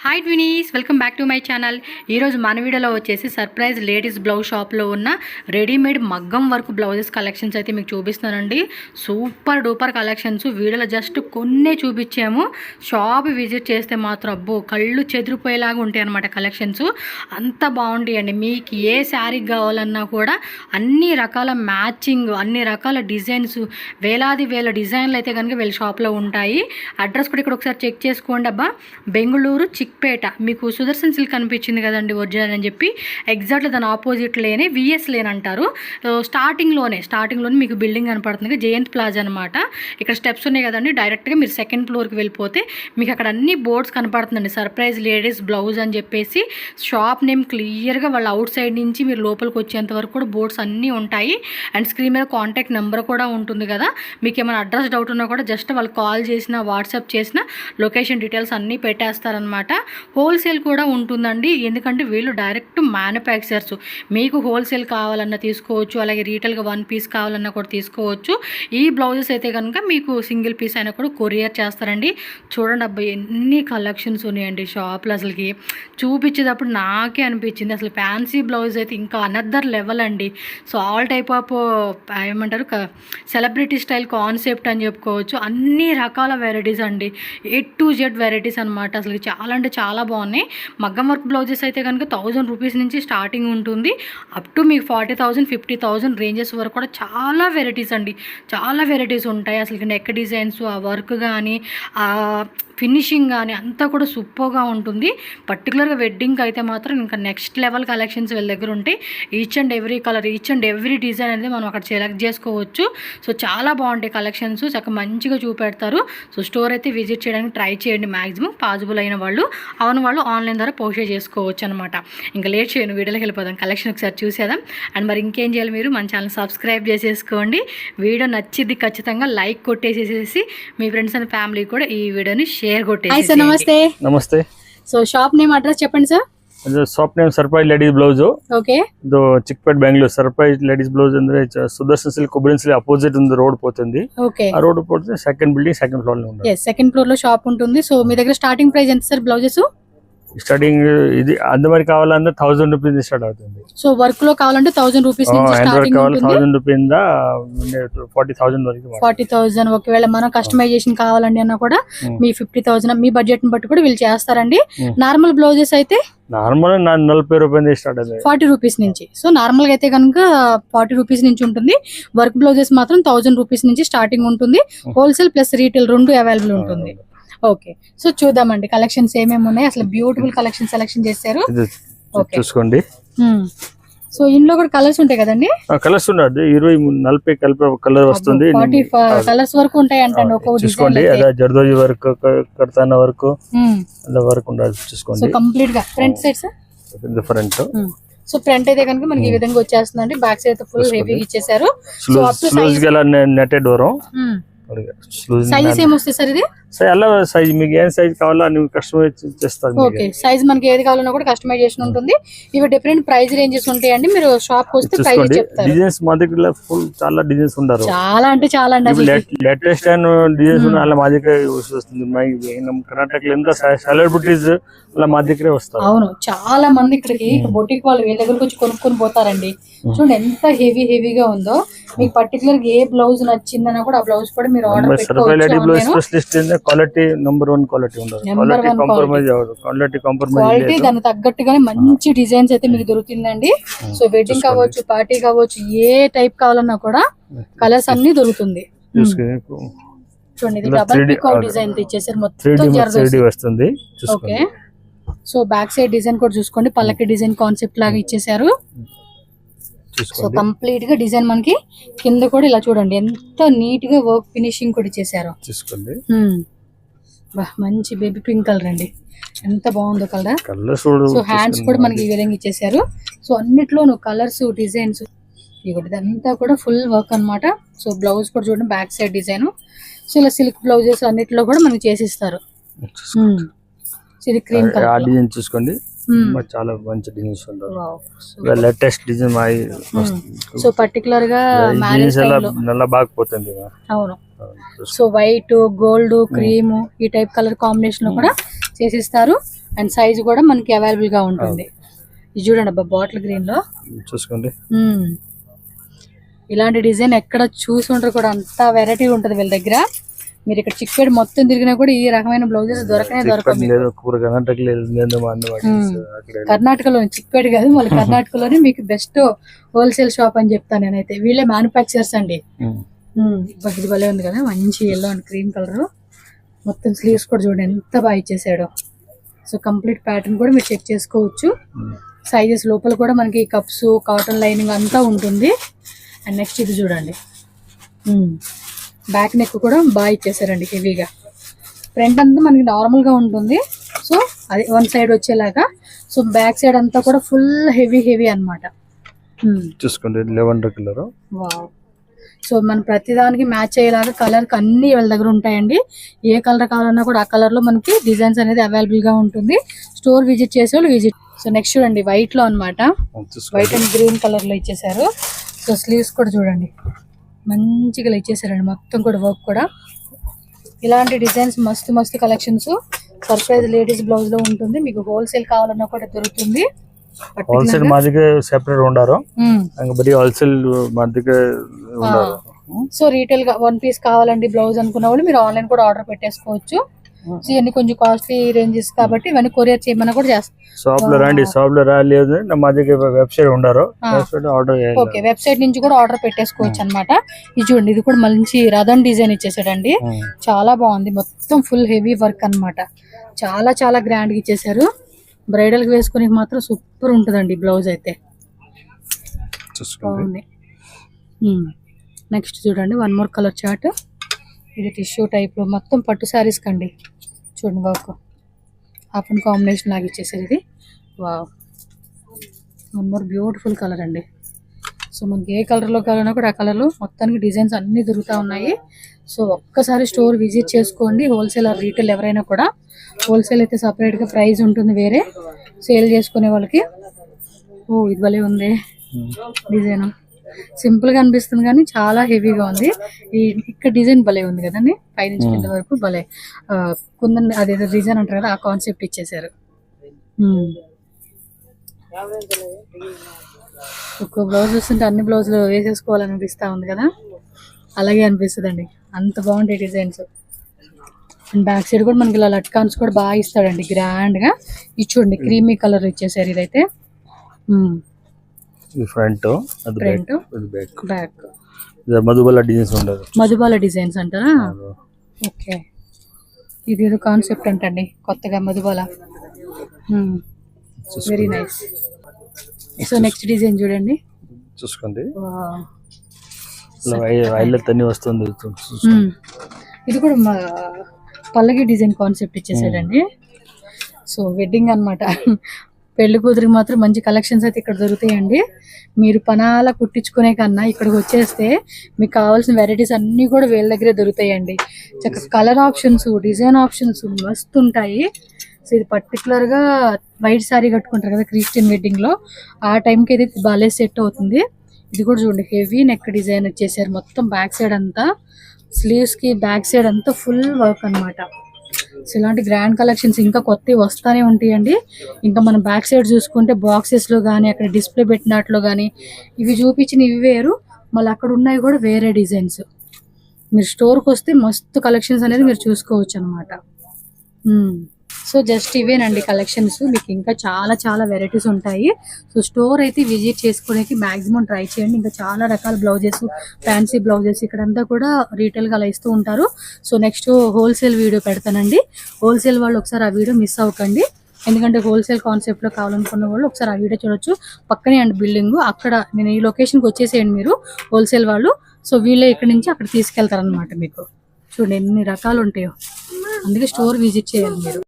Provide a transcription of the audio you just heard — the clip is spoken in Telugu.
Hi twinnies, welcome back to my channel. ఈరోజు మన వీడియోలో వచ్చేసి సర్ప్రైజ్ లేడీస్ బ్లౌజ్ షాప్లో ఉన్న రెడీమేడ్ మగ్గం వర్క్ బ్లౌజెస్ కలెక్షన్స్ అయితే మీకు చూపిస్తానండి. Super duper collections. వీడియోలో జస్ట్ కొన్నే చూపించాము. షాప్ విజిట్ చేస్తే మాత్రం అబ్బో కళ్ళు చెదిరిపోయేలాగా ఉంటాయి అన్నమాట కలెక్షన్స్. అంత బాగుంటాయండి. మీకు ఏ శారీ కావాలన్నా కూడా అన్ని రకాల మ్యాచింగ్, అన్ని రకాల డిజైన్స్, వేల డిజైన్లు అయితే కనుక వీళ్ళ షాప్లో ఉంటాయి. అడ్రస్ కూడా ఇక్కడ ఒకసారి చెక్ చేసుకోండి. అబ్బా, బెంగళూరు చిక్పేట. మీకు సుదర్శన్ సిల్క్ అనిపించింది కదండి ఒరిజినల్ అని చెప్పి, ఎగ్జాక్ట్లీ దాని ఆపోజిట్ లేనే విఎస్ లేన్ అంటారు. స్టార్టింగ్లోనే మీకు బిల్డింగ్ కనపడుతుంది, జయంత్ ప్లాజా అనమాట. ఇక్కడ స్టెప్స్ ఉన్నాయి కదండి, డైరెక్ట్గా మీరు సెకండ్ ఫ్లోర్కి వెళ్ళిపోతే మీకు అక్కడ అన్ని బోర్డ్స్ కనపడుతుందండి. సర్ప్రైజ్ లేడీస్ బ్లౌజ్ అని చెప్పేసి షాప్ నేమ్ క్లియర్గా వాళ్ళ అవుట్ సైడ్ నుంచి మీరు లోపలికి వచ్చేంత వరకు కూడా బోర్డ్స్ అన్నీ ఉంటాయి. అండ్ స్క్రీన్ మీద కాంటాక్ట్ నెంబర్ కూడా ఉంటుంది కదా. మీకు ఏమైనా అడ్రస్ డౌట్ ఉన్నా కూడా జస్ట్ వాళ్ళు కాల్ చేసినా, వాట్సాప్ చేసినా లొకేషన్ డీటెయిల్స్ అన్నీ పెట్టేస్తారనమాట. హోల్సేల్ కూడా ఉంటుందండి, ఎందుకంటే వీళ్ళు డైరెక్ట్ మ్యానుఫ్యాక్చరర్స్. మీకు హోల్సేల్ కావాలన్నా తీసుకోవచ్చు, అలాగే రీటైల్గా 1 పీస్ కావాలన్నా కూడా తీసుకోవచ్చు. ఈ బ్లౌజెస్ అయితే కనుక మీకు సింగిల్ పీస్ అయినా కూడా కొరియర్ చేస్తారండి. చూడండి అబ్బాయి, ఎన్ని కలెక్షన్స్ ఉన్నాయండి షాప్లో. అసలుకి చూపించేటప్పుడు నాకే అనిపించింది అసలు ఫ్యాన్సీ బ్లౌజ్ అయితే ఇంకా అనదర్ లెవెల్ అండి. సో ఆల్ టైప్ ఆఫ్ ఏమంటారు, సెలబ్రిటీ స్టైల్ కాన్సెప్ట్ అని చెప్పుకోవచ్చు. అన్ని రకాల వెరైటీస్ అండి, A to Z వెరైటీస్ అనమాట. అసలు చాలా అంటే చాలా బాగున్నాయి. మగ్గం వర్క్ బ్లౌజెస్ అయితే కనుక 1000 రూపీస్ నుంచి స్టార్టింగ్ ఉంటుంది, అప్ టు మీకు 40,000 50,000 రేంజెస్ వరకు కూడా చాలా వెరైటీస్ అండి. చాలా వెరైటీస్ ఉంటాయి. అసలు నెక్ డిజైన్స్, ఆ వర్క్ కానీ, ఆ ఫినిషింగ్ కానీ అంతా కూడా సూపర్గా ఉంటుంది. పర్టికులర్గా వెడ్డింగ్కి అయితే మాత్రం ఇంకా నెక్స్ట్ లెవెల్ కలెక్షన్స్ వీళ్ళ దగ్గర ఉంటాయి. Each and every colour, each and every design అనేది మనం అక్కడ సెలెక్ట్ చేసుకోవచ్చు. సో చాలా బాగుంటాయి కలెక్షన్స్, చక్కగా మంచిగా చూపెడతారు. సో స్టోర్ అయితే విజిట్ చేయడానికి ట్రై చేయండి మ్యాక్సిమం. పాసిబుల్ అయిన వాళ్ళు వాళ్ళు ఆన్లైన్ ద్వారా పోస్ట్ చేసుకోవచ్చు అనమాట. ఇంకా లేట్ చేయను, వీడియోలోకి వెళ్ళిపోదాం. కలెక్షన్ ఒకసారి చూసేద్దాం. అండ్ మరి ఇంకేం చేయాలి, మీరు మన ఛానల్ సబ్స్క్రైబ్ చేసేసుకోండి. వీడియో నచ్చిద్ది ఖచ్చితంగా లైక్ కొట్టేసేసి మీ ఫ్రెండ్స్ అండ్ ఫ్యామిలీ కూడా ఈ వీడియోని షేర్ కొట్టేసి. హాయ్ సార్, నమస్తే. నమస్తే. సో షాప్ నేమ్, అడ్రస్ చెప్పండి sir. Shop name surprise ladies blouse. Okay. ಇದು Chickpet Bengaluru. Surprise ladies blouse ಅಂದ್ರೆ సుదర్శన్ సిల్క్ కొబ్బరి సిల్క్ అపోజిట్ ఉంది, రోడ్ పోతుంది. ఓకే. ఆ రోడ్ పోతే సెకండ్ బిల్డింగ్ సెకండ్ ఫ్లోర్ లో ఉంది. yes, సెకండ్ ఫ్లోర్ లో షాప్ ఉంటుంది. సో మీ దగ్గర స్టార్టింగ్ ప్రైస్ ఎంత సార్ బ్లౌజెస్? స్టార్టింగ్ ఇది అందరికి కావాలంటే 1000 రూపీస్ స్టార్ట్ అవుతుంది. సో వర్క్ లో కావాలంటే 1000 రూపీస్ నుంచి స్టార్టింగ్ ఉంటుంది. 1000 రూపీస్ దా 40,000 వరకు. 40,000. ఒకవేళ మనం కస్టమైజేషన్ కావాలండి అన్నా కూడా మీ 50,000 మీ బడ్జెట్ ని బట్టి కూడా వీళ్ళు చేస్తారండి. నార్మల్ బ్లౌజెస్ అయితే నార్మల్ 40 రూపాయలు స్టార్ట్ అవుతుంది, 40 రూపీస్ నుంచి. సో నార్మల్ గా అయితే కనుక 40 రూపీస్ నుంచి ఉంటుంది. వర్క్ బ్లౌజెస్ మాత్రం 1000 రూపీస్ నుంచి స్టార్టింగ్ ఉంటుంది. హోల్సేల్ ప్లస్ రీటైల్ రెండు అవైలబుల్ ఉంటుంది. ఓకే. సో చూద్దామండి కలెక్షన్స్ ఏమేమి ఉన్నాయి. అసలు బ్యూటిఫుల్ కలెక్షన్ సెలెక్షన్ చేశారు. చూసుకోండి. సో ఇందులో కూడా కలర్స్ ఉంటాయి కదండి. కలర్స్ ఉన్నాయి, 20-40 కలిపి కలర్ వస్తుంది. 40 కలర్స్ వరకు ఉంటాయి అంటండి ఒక్కొక్క చూసుకోండి. అదే జర్దోజీ వర్క్, కర్తానా వర్క్, అలా వర్క్ ఉండాలి. చూసుకోండి. సో కంప్లీట్ గా front side sir different. So front అయితే కనుక మనకి ఈ విధంగా వచ్చేస్తుందండి. బ్యాక్ సైడ్ అయితే ఫుల్ హెవీ ఇచ్చేసారు. So up to size netted వరం. సైజెస్ ఏమొస్తాయి సార్ ఇది? అలా సైజ్ మీకు ఏం సైజ్ కావాలో అని కస్టమైజ్ చేస్తారు. ఓకే. సైజ్ మనకి ఏది కావాలన్నా కూడా కస్టమైజేషన్ ఉంటుంది. ఇవి డిఫరెంట్ ప్రైస్ రేంజెస్ ఉంటాయండి. మీరు షాప్ కి వస్తే ప్రైస్ చెప్తారు. డిజైన్స్ మా దగ్గర ఫుల్ చాలా డిజైన్స్ ఉంటారు. చాలా అంటే చాలా అండి. లేటెస్ట్ అండ్ డిజైన్స్ అలా మా దగ్గర వస్తుంది. కర్ణాటకలో ఎంత సెలబ్రిటీస్ అలా మా దగ్గరే వస్తారు. అవును, చాలా మంది ఇక్కడికి బొటిక్ వాళ్ళు వీళ్ళ దగ్గరకు వచ్చి కొనుక్కొని పోతారండి. చూడండి ఎంత హెవీగా ఉందో. మీకు పర్టికులర్ గా ఏ బ్లౌజ్ నచ్చిందన్నా కూడా ఆ బ్లౌజ్ కూడా మీరు ఆర్డర్ పెట్టుకోవచ్చు. క్వాలిటీ నెంబర్ 1 క్వాలిటీ ఉండదు. క్వాలిటీ దానికి తగ్గట్టుగానే మంచి డిజైన్స్ అయితే మీకు దొరుకుతుందండి. సో వెడ్డింగ్ కావచ్చు, పార్టీ కావచ్చు, ఏ టైప్ కావాలన్నా కూడా కలర్స్ అన్ని దొరుకుతుంది. చూడండి, ఇది డబుల్ పికాక్ డిజైన్ ఇచ్చేసారు మొత్తం వస్తుంది. Okay. So back side design కూడా చూసుకోండి, పల్లకి డిజైన్ కాన్సెప్ట్ లాగా ఇచ్చేసారు. సో కంప్లీట్ గా డిజైన్ మనకి కింద కూడా ఇలా చూడండి ఎంత నీట్ గా వర్క్ ఫినిషింగ్ కూడా ఇచ్చేసారు. మంచి బేబీ పింక్ కలర్ అండి, ఎంత బాగుందో కలర్. సో హ్యాండ్స్ కూడా మనకి ఈ విధంగా ఇచ్చేసారు. సో అన్నిట్లోనూ కలర్స్, డిజైన్స్, ఇదంతా కూడా ఫుల్ వర్క్ అన్నమాట. సో బ్లౌజ్ కూడా చూడండి బ్యాక్ సైడ్ డిజైన్. సో ఇలా సిల్క్ బ్లౌజెస్ అన్నిట్లో కూడా మనకి చేసిస్తారు. ఇది క్రీమ్ కలర్ డిజైన్ చూసుకోండి, చాలా మంచి డిజైన్స్ ఉంటాయి. లేటెస్ట్ డిజైన్ సో పర్టికులర్ గా మ్యారేజ్ నల్ల బాగుపోతుంది. అవును. సో వైట్, గోల్డ్, క్రీమ్ ఈ టైప్ కలర్ కాంబినేషన్ లో కూడా చేసిస్తారు. అండ్ సైజ్ కూడా మనకి అవైలబుల్ గా ఉంటుంది. ఇది చూడండి అబ్బా, బాటిల్ గ్రీన్ లో చూసుకోండి. ఇలాంటి డిజైన్ ఎక్కడ చూసి ఉంటారు కూడా, అంత వెరైటీ ఉంటుంది వీళ్ళ దగ్గర. మీరు ఇక్కడ చిక్పేట మొత్తం తిరిగినా కూడా ఈ రకమైన బ్లౌజెస్ దొరకనే దొరకవు. కర్ణాటకలో చిక్పేట కాదు, మళ్ళీ కర్ణాటకలోనే మీకు బెస్ట్ హోల్సేల్ షాప్ అని చెప్తాను నేనైతే. వీళ్ళే మ్యానుఫ్యాక్చర్స్ అండి. ఇది భలే ఉంది కదా, మంచి ఎల్లో అండ్ క్రీమ్ కలర్. మొత్తం స్లీవ్స్ కూడా చూడండి ఎంత బాగా ఇచ్చేసాడో. సో కంప్లీట్ ప్యాటర్న్ కూడా మీరు చెక్ చేసుకోవచ్చు. సైజెస్ లోపల కూడా మనకి కప్స్, కాటన్ లైనింగ్ అంతా ఉంటుంది. అండ్ నెక్స్ట్ ఇది చూడండి, బ్యాక్ నెక్ కూడా బాగా ఇచ్చేసారండి హెవీగా. ఫ్రంట్ అంతా మనకి నార్మల్గా ఉంటుంది, సో అది వన్ సైడ్ వచ్చేలాగా. సో బ్యాక్ సైడ్ అంతా కూడా ఫుల్ హెవీ అన్నమాట. చూసుకోండి లెవెండర్ కలర్. వావ్. సో మనం ప్రతిదానికి మ్యాచ్ అయ్యేలాగా కలర్ అన్ని వీళ్ళ దగ్గర ఉంటాయండి. ఏ కలర్ కావాలన్నా కూడా ఆ కలర్ లో మనకి డిజైన్స్ అనేది అవైలబుల్ గా ఉంటుంది. స్టోర్ విజిట్ చేసే వాళ్ళు విజిట్. సో నెక్స్ట్ చూడండి, వైట్ లో అన్నమాట. వైట్ అండ్ గ్రీన్ కలర్ లో ఇచ్చేసారు. సో స్లీవ్స్ కూడా చూడండి మంచిగా ఇచ్చేసారండి, మొత్తం కూడా వర్క్ కూడా. ఇలాంటి డిజైన్స్ మస్తు కలెక్షన్స్ సర్ప్రైజ్ లేడీస్ బ్లౌజ్ లో ఉంటుంది. మీకు హోల్సేల్ కావాలన్నా కూడా దొరుకుతుంది. హోల్సేల్ మాదికే సెపరేట్ ఉండారు, బరీ హోల్సేల్ మాదికే ఉండారు. సో రీటైల్ గా 1 పీస్ కావాలండి బ్లౌజ్ అనుకున్న వాళ్ళు మీరు ఆన్లైన్ కూడా ఆర్డర్ పెట్టేసుకోవచ్చు. సో ఇవన్నీ కొంచెం కాస్ట్లీ రేంజెస్ కాబట్టి ఇవన్నీ కొరియర్ చేయమన్నా కూడా చేస్తాం. షాప్ లో రండి, షాప్ లో రాలేదు మా దగ్గర వెబ్సైట్ ఉండారు, వెబ్సైట్ ఆర్డర్ చేయాలి. ఓకే, వెబ్సైట్ నుంచి కూడా ఆర్డర్ పెట్టేసుకోవచ్చు అన్నమాట. ఇది చూడండి, ఇది కూడా మంచి రథన్ డిజైన్ ఇచ్చేసాడండి. చాలా బాగుంది, మొత్తం ఫుల్ హెవీ వర్క్ అన్నమాట. చాలా గ్రాండ్ గా ఇచ్చేసారు. బ్రైడల్ కి వేసుకునే మాత్రం సూపర్ ఉంటుందండి బ్లౌజ్ అయితే. బాగుంది. నెక్స్ట్ చూడండి, వన్ మోర్ కలర్ చార్ట్. ఇది టిష్యూ టైప్ లో మొత్తం పట్టు శారీస్ కండి. చూడండి వర్క్ హాఫ్ అండ్ కాంబినేషన్ లాగా ఇచ్చేసారు ఇది. Wow, one more beautiful colour అండి. సో మనకి ఏ కలర్ లో కావాలన్నా కూడా ఆ కలర్ లో మొత్తానికి డిజైన్స్ అన్ని దొరుకుతా ఉన్నాయి. సో ఒక్కసారి స్టోర్ విజిట్ చేసుకోండి. హోల్సేల్ ఆర్ రీటైల్ ఎవరైనా కూడా. హోల్సేల్ అయితే సపరేట్ గా ప్రైస్ ఉంటుంది వేరే, సేల్ చేసుకునే వాళ్ళకి. ఓ ఇది భలే ఉంది డిజైన్, సింపుల్ గా అనిపిస్తుంది కానీ చాలా హెవీగా ఉంది. ఈ ఇక్కడ డిజైన్ భలే ఉంది కదండి, పైనుంచి కింద వరకు భలే కుందన్ అదేదో డిజైన్ అంటారు కదా, ఆ కాన్సెప్ట్ ఇచ్చేసారు. ఒక్కో బ్లౌజ్ చూస్తుంటే అన్ని బ్లౌజులు వేసేసుకోవాలనిపిస్తా ఉంది కదా, అలాగే అనిపిస్తుంది అండి. అంత బాగుంటాయి డిజైన్స్. బ్యాక్ సైడ్ కూడా మనకి ఇలా లట్కాన్స్ కూడా బాగా ఇస్తాడండి గ్రాండ్ గా. ఇది చూడండి క్రీమీ కలర్ ఇచ్చేసారు ఇదైతే. ఫ్రంట్ బ్యాక్ మధుబాల డిజైన్స్ ఉండదు, మధుబాల డిజైన్స్ అంటారా. ఓకే, ఇది ఏదో కాన్సెప్ట్ అంటండి కొత్తగా Madhubala. Very nice. So next design చూడండి, చూసుకోండి. వస్తుంది. ఇది కూడా పల్లకి డిజైన్ కాన్సెప్ట్ ఇచ్చేసాడండి. సో వెడ్డింగ్ అన్నమాట. పెళ్లి కూతురికి మాత్రం మంచి కలెక్షన్స్ అయితే ఇక్కడ దొరుకుతాయండి. మీరు పనాల కుట్టించుకునే కన్నా ఇక్కడికి వచ్చేస్తే మీకు కావాల్సిన వెరైటీస్ అన్ని కూడా వీళ్ళ దగ్గరే దొరుకుతాయండి. చక్కగా కలర్ ఆప్షన్స్, డిజైన్ ఆప్షన్స్ మస్తు ఉంటాయి. సో ఇది పర్టికులర్ గా వైట్ సారీ కట్టుకుంటారు కదా క్రిస్టియన్ వెడ్డింగ్ లో, ఆ టైంకి అయితే బాగా సెట్ అవుతుంది. ఇది కూడా చూడండి హెవీ నెక్ డిజైన్ వచ్చేసారు. మొత్తం బ్యాక్ సైడ్ అంతా స్లీవ్స్ కి బ్యాక్ సైడ్ అంతా ఫుల్ వర్క్ అన్నమాట. సో ఇలాంటి గ్రాండ్ కలెక్షన్స్ ఇంకా కొత్తవి వస్తానే ఉంటాయండి. ఇంకా మనం బ్యాక్ సైడ్ చూసుకుంటే బాక్సెస్ లో కానీ అక్కడ డిస్ప్లే పెట్టినట్లో కానీ ఇవి చూపించిన ఇవి వేరు, మళ్ళీ అక్కడ ఉన్నాయి కూడా వేరే డిజైన్స్. మీరు స్టోర్కి వస్తే మస్తు కలెక్షన్స్ అనేది మీరు చూసుకోవచ్చు అనమాట. సో జస్ట్ ఇవేనండి కలెక్షన్స్. మీకు ఇంకా చాలా వెరైటీస్ ఉంటాయి. సో స్టోర్ అయితే విజిట్ చేసుకోవడానికి మాక్సిమం ట్రై చేయండి. ఇంకా చాలా రకాల బ్లౌజెస్, ఫ్యాన్సీ బ్లౌజెస్ ఇక్కడంతా కూడా రీటైల్గా అలా ఇస్తూ ఉంటారు. సో నెక్స్ట్ హోల్సేల్ వీడియో పెడతానండి. హోల్సేల్ వాళ్ళు ఒకసారి ఆ వీడియో మిస్ అవ్వకండి, ఎందుకంటే హోల్సేల్ కాన్సెప్ట్లో కావాలనుకున్న వాళ్ళు ఒకసారి ఆ వీడియో చూడొచ్చు. పక్కనే అండి బిల్డింగ్, అక్కడ నేను ఈ లొకేషన్కి వచ్చేసేయండి మీరు హోల్సేల్ వాళ్ళు. సో వీళ్ళే ఇక్కడ నుంచి అక్కడ తీసుకెళ్తారనమాట. మీకు చూడండి ఎన్ని రకాలు ఉంటాయో, అందుకే స్టోర్ విజిట్ చేయాలి మీరు.